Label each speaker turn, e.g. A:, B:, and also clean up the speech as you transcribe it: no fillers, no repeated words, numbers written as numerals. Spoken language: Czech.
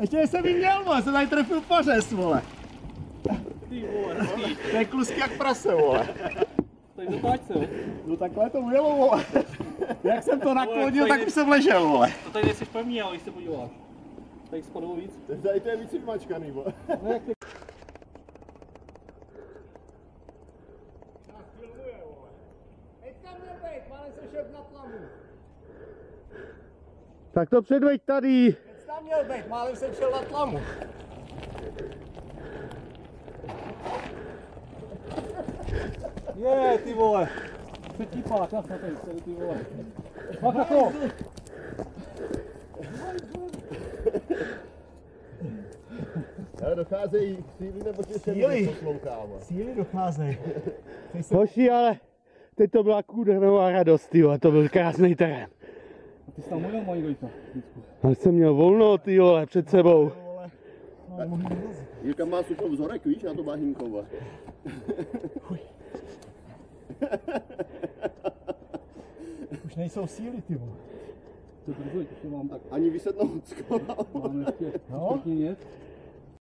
A: Ještě jsem jí měl, vole, jsem tady trefil pařez, vole.
B: Ty vole, hustý.
A: To je klusky jak prase, vole.
B: Tak dotáč se, jo.
A: No takhle to ujelo, vole. Jak jsem to naklonil, tak už jsem ležel, vole.
B: To tady nejsi pevný, ale když se podíváš. Tady spadlo víc.
A: Tady to je víc vymačkaný, vole.
B: No jak ty...
A: Tak to předveď tady. Teď tam měl být, málem jsem šel na tlamu.
B: Je, ty vole. Se típá, čas na ten, ty vole. Pak na to.
A: Ale docházejí síly nebo tě se posloucháme? Síly docházejí.
C: Hoši, ale teď to byla kůdernová radost, tyjo, to byl krásný terén.
B: A ty jsi tam mluvil, mojí dojka.
C: Ale jsem měl volno, ty vole, před sebou.
A: Jirka má super vzorek, víš, na to Bahinkova.
B: Už nejsou síly, ty vole. To brzo, ještě mám.
A: Tak ani vysednout skoro.
B: Máme ještě čtvrtý věc.